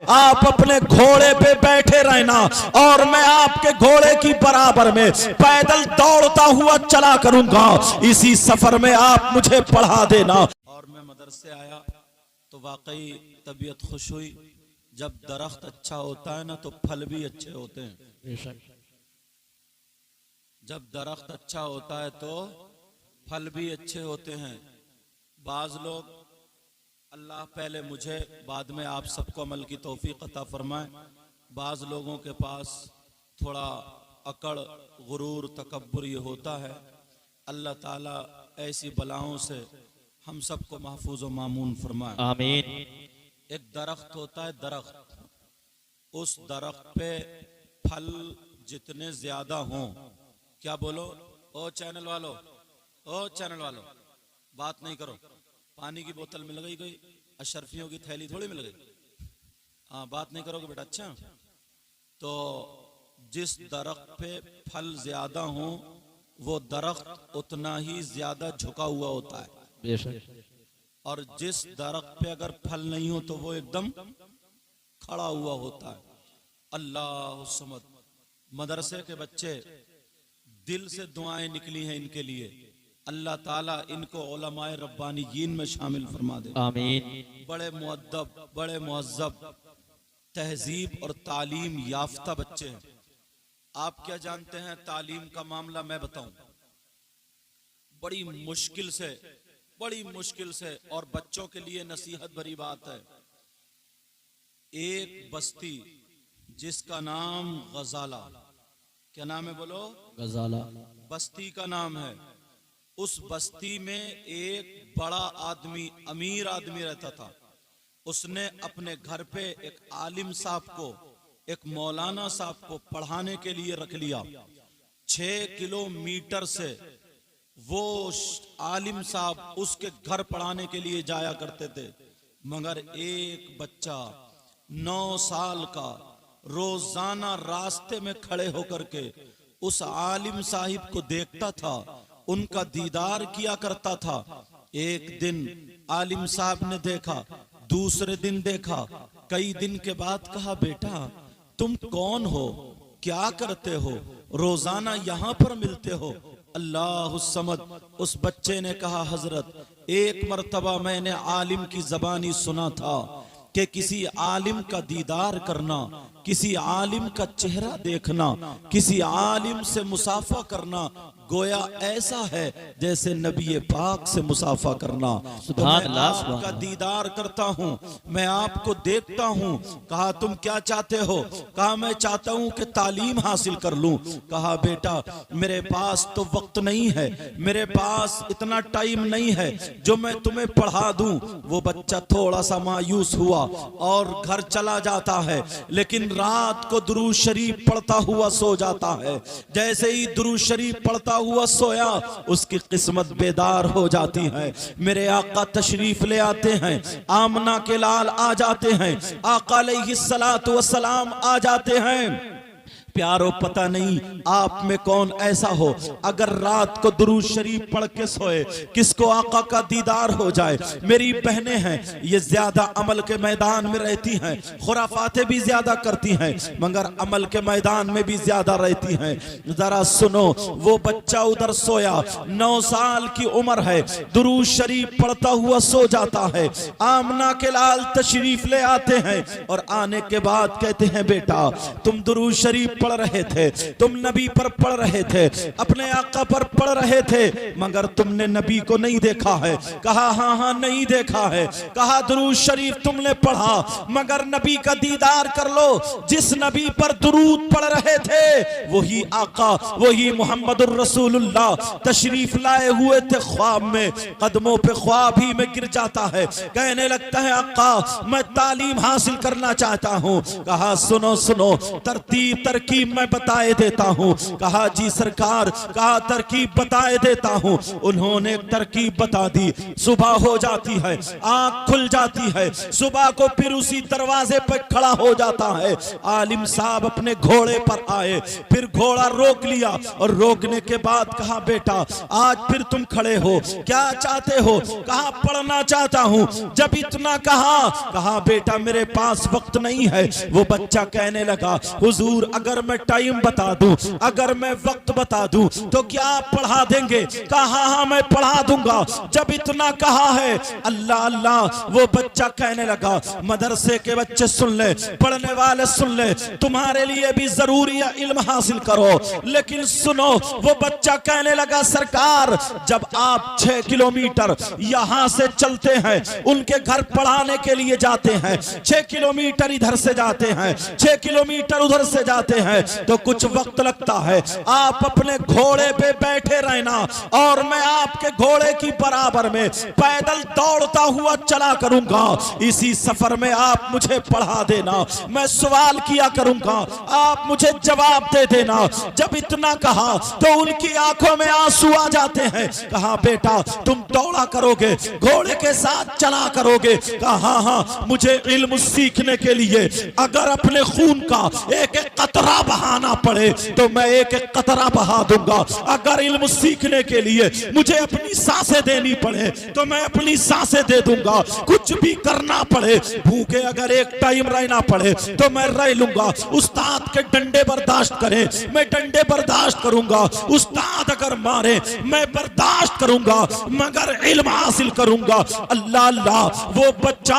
آپ اپنے گھوڑے پہ بیٹھے رہنا اور میں آپ کے گھوڑے کی برابر میں پیدل دوڑتا ہوا چلا کروں گا، اسی سفر میں آپ مجھے پڑھا دینا۔ اور میں مدرسے آیا تو واقعی طبیعت خوش ہوئی۔ جب درخت اچھا ہوتا ہے نا تو پھل بھی اچھے ہوتے ہیں۔ جب درخت اچھا ہوتا ہے تو پھل بھی اچھے ہوتے ہیں۔ بعض لوگ، اللہ پہلے مجھے بعد میں آپ سب کو عمل کی توفیق عطا فرمائے، بعض لوگوں کے پاس تھوڑا اکڑ، غرور، تکبر یہ ہوتا ہے۔ اللہ تعالیٰ ایسی بلاؤں سے ہم سب کو محفوظ و مامون فرمائے، آمین۔ ایک درخت ہوتا ہے، درخت، اس درخت پہ پھل جتنے زیادہ ہوں، کیا بولو او چینل والو، او چینل والو، بات نہیں کرو، پانی کی بوتل مل گئی، کوئی اشرفیوں کی تھیلی تھوڑی مل گئی، ہاں بات نہیں کرو گے بیٹا، اچھا۔ تو جس درخت پہ پھل زیادہ ہوں وہ درخت اتنا ہی زیادہ جھکا ہوا ہوتا ہے، بے شک۔ اور جس درخت پہ اگر پھل نہیں ہو تو وہ ایک دم کھڑا ہوا ہوتا ہے۔ اللہ الصمد۔ مدرسے کے بچے، دل سے دعائیں نکلی ہیں ان کے لیے، اللہ تعالیٰ ان کو علماء ربانیین میں شامل فرما دے، آمین۔ بڑے مؤدب، بڑے مہذب، تہذیب اور تعلیم یافتہ بچے ہیں۔ آپ کیا جانتے ہیں تعلیم کا معاملہ میں بتاؤں، بڑی مشکل سے اور بچوں کے لیے نصیحت بھری بات ہے۔ ایک بستی جس کا نام غزالہ، کیا نام ہے بولو؟ غزالہ۔ بستی کا نام ہے۔ اس بستی میں ایک بڑا آدمی، امیر آدمی رہتا تھا۔ اس نے اپنے گھر پہ ایک عالم صاحب کو، ایک مولانا صاحب کو پڑھانے کے لیے رکھ لیا۔ 6 کلومیٹر سے وہ عالم صاحب اس کے گھر پڑھانے کے لیے جایا کرتے تھے، مگر ایک بچہ 9 سال کا روزانہ راستے میں کھڑے ہو کر کے اس عالم صاحب کو دیکھتا تھا، ان کا دیدار کیا کرتا تھا۔ ایک دن عالم صاحب نے دیکھا، دوسرے دن دیکھا، کئی دن کے بعد کہا، بیٹا تم کون ہو، کیا کرتے ہو، روزانہ یہاں پر ملتے ہو؟ اللہ الصمد۔ اس بچے نے کہا، حضرت ایک مرتبہ میں نے عالم کی زبانی سنا تھا کہ کسی عالم کا دیدار کرنا، کسی عالم کا چہرہ دیکھنا، کسی عالم سے مصافحہ کرنا گویا ایسا ہے جیسے نبی پاک سے مصافحہ کرنا۔ سبحان اللہ، میں سبحان آپ کا اللہ۔ دیدار کرتا ہوں، میں آپ کو دیکھتا ہوں۔ کہا تم کیا چاہتے ہو؟ کہا میں چاہتا ہوں کہ تعلیم حاصل کر لوں۔ کہا بیٹا میرے پاس تو وقت نہیں ہے، میرے پاس اتنا ٹائم نہیں ہے جو میں تمہیں پڑھا دوں۔ وہ بچہ تھوڑا سا مایوس ہوا اور گھر چلا جاتا ہے، لیکن رات کو درود شریف پڑھتا ہوا سو جاتا ہے۔ جیسے ہی درود شریف پڑھتا ہوا سویا، اس کی قسمت بیدار ہو جاتی ہے۔ میرے آقا تشریف لے آتے ہیں، آمنہ کے لال آ جاتے ہیں، آقا علیہ السلام آ جاتے ہیں۔ پیارو پتہ نہیں آپ میں کون ایسا ہو اگر رات کو درود شریف پڑھ کے سوئے، کس کو آقا کا دیدار ہو جائے۔ میری بہنیں ہیں یہ زیادہ عمل کے میدان میں رہتی ہیں، خرافاتیں بھی زیادہ کرتی ہیں مگر عمل کے میدان میں بھی زیادہ رہتی ہیں۔ ذرا سنو، وہ بچہ ادھر سویا، 9 سال کی عمر ہے، درود شریف پڑھتا ہوا سو جاتا ہے۔ آمنہ کے لال تشریف لے آتے ہیں اور آنے کے بعد کہتے ہیں، بیٹا تم درود شریف پڑھ رہے تھے، تم نبی پر پڑھ رہے تھے، اپنے آقا پر پڑھ رہے تھے، مگر تم نے نبی کو نہیں دیکھا ہے۔ کہا ہاں نہیں دیکھا ہے۔ کہا درود شریف تم نے پڑھا مگر نبی کا دیدار کر لو۔ جس نبی پر درود پڑھ رہے تھے وہی آقا، وہی محمد الرسول اللہ تشریف لائے ہوئے تھے خواب میں، قدموں پہ خواب ہی میں گر جاتا ہے، کہنے لگتا ہے آقا میں تعلیم حاصل کرنا چاہتا ہوں۔ کہا سنو سنو، ترتیب ترکیب तरकीब मैं बताए देता हूँ। कहा जी सरकार, कहा तरकीब बताए देता हूँ। उन्होंने एक तरकीब बता दी। सुबह हो जाती है, आंख खुल जाती है, सुबह को फिर उसी दरवाजे पर खड़ा हो जाता है। आलिम साहब अपने घोड़े पर आए, फिर घोड़ा रोक लिया और रोकने के बाद कहा बेटा आज फिर तुम खड़े हो, क्या चाहते हो? कहा पढ़ना चाहता हूँ। जब इतना कहा बेटा मेरे पास वक्त नहीं है। वो बच्चा कहने लगा हुजूर अगर मैं टाइम बता दूं, अगर मैं वक्त बता दूं तो क्या आप पढ़ा देंगे? कहा हाँ मैं पढ़ा दूंगा। जब इतना कहा है अल्लाह अल्लाह, वो बच्चा कहने लगा मदरसे के बच्चे सुन ले, पढ़ने वाले सुन ले, तुम्हारे लिए भी जरूरी है इल्म हासिल करो। लेकिन सुनो, वो बच्चा कहने लगा सरकार जब आप 6 किलोमीटर यहां से चलते हैं, उनके घर पढ़ाने के लिए जाते हैं, 6 किलोमीटर इधर से जाते हैं, 6 किलोमीटर उधर से जाते हैं, तो कुछ वक्त लगता है। आप अपने घोड़े पे बैठे रहना और मैं आपके घोड़े की बराबर में पैदल दौड़ता हुआ चला करूंगा। इसी सफर में आप मुझे पढ़ा देना, मैं सवाल किया करूंगा, आप मुझे जवाब दे देना। जब इतना कहा तो उनकी आंखों में आंसू आ जाते हैं। कहा बेटा तुम दौड़ा करोगे, घोड़े के साथ चला करोगे? कहा हाँ, मुझे इल्म सीखने के लिए अगर अपने खून का एक एक कतरा बहाना पड़े तो मैं एक एक कतरा बहा दूंगा। अगर इल्म सीखने के लिए मुझे अपनी सांसें देनी पड़े तो मैं अपनी सांसें दे दूंगा। कुछ भी करना पड़े, भूखे अगर एक टाइम रहना पड़े तो मैं रह लूंगा। उस्ताद के डंडे बर्दाश्त करे, मैं डंडे बर्दाश्त करूंगा। उस्ताद अगर मारे मैं बर्दाश्त करूंगा, मगर इल्म हासिल करूंगा। अल्लाह अल्लाह, वो बच्चा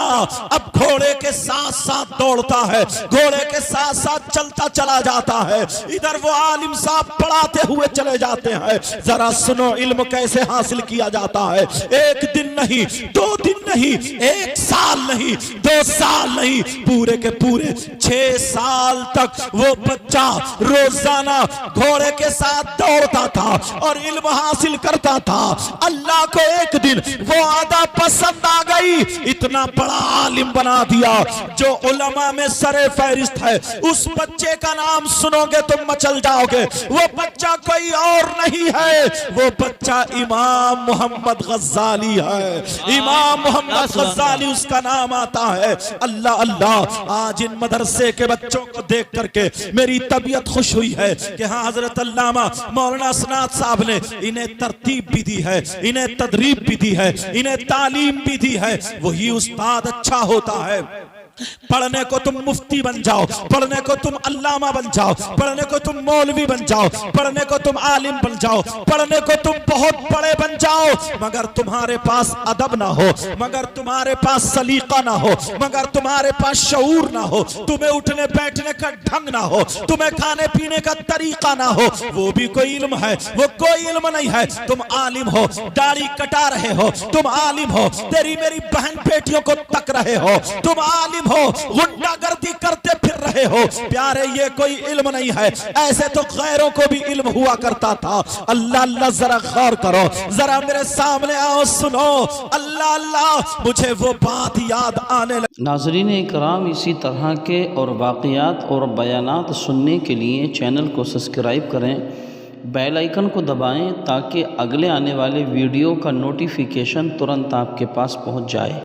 अब घोड़े के साथ साथ दौड़ता है, घोड़े के साथ साथ चलता चला जाता है। इधर वो आलिम साहब पढ़ाते हुए चले जाते हैं। जरा सुनो इल्म कैसे हासिल किया जाता है। एक दिन नहीं, 2 दिन नहीं, 1 साल नहीं, 2 साल नहीं, पूरे के पूरे 6 साल तक वो बच्चा रोजाना घोड़े के साथ दौड़ता था और इल्म हासिल करता था। अल्लाह को एक दिन वो आदा पसंद आ गई, इतना बड़ा आलिम बना दिया जो उलमा में सरे फहरिस्त है। उस बच्चे का नाम सुनोगे तुम मचल जाओगे। वो बच्चा कोई और नहीं है, वो बच्चा इमाम मोहम्मद गज्जाली है। इमाम मोहम्मद गज्जाली उसका नाम आता है। अल्लाह अल्लाह, आज इन मदरसे के बच्चों को देख करके मेरी तबीयत खुश हुई है कि हाँ हजरत अल्लामा मौलाना असनाद साहब ने इन्हें तरतीब भी दी है, इन्हें तदरीब भी दी है, इन्हें तालीम भी दी है। वही उस्ताद अच्छा होता है। पढ़ने को तुम मुफ्ती बन जाओ, पढ़ने को तुम अल्लामा बन जाओ, पढ़ने को तुम मौलवी बन जाओ, पढ़ने को तुम आलिम बन जाओ, पढ़ने को तुम बहुत बड़े बन जाओ, मगर तुम्हारे पास अदब ना हो, मगर तुम्हारे पास सलीका ना हो, मगर तुम्हारे पास शऊर ना हो, तुम्हें उठने बैठने का ढंग ना हो, तुम्हें खाने पीने का तरीका ना हो, वो भी कोई इल्म है? वो कोई इल्म नहीं है। तुम आलिम हो, दाढ़ी कटा रहे हो, तुम आलिम हो, तेरी मेरी बहन बेटियों को तक रहे हो, तुम आलिम हो, गुंडागर्दी करते फिर रहे हो। प्यारे ये कोई इल्म नहीं है। ऐसे तो गैरों को भी इल्म हुआ करता था। अल्लाह अल्लाह, जरा गौर करो, जरा मेरे सामने आओ, सुनो। अल्लाह अल्लाह, मुझे वो बात याद आने लगी। नाज़रीन इकराम, इसी तरह के और वाक़ियात और बयानात सुनने के लिए चैनल को सब्सक्राइब करें, बेल आइकन को दबाएं ताकि अगले आने वाले वीडियो का नोटिफिकेशन तुरंत आपके पास पहुंच जाए।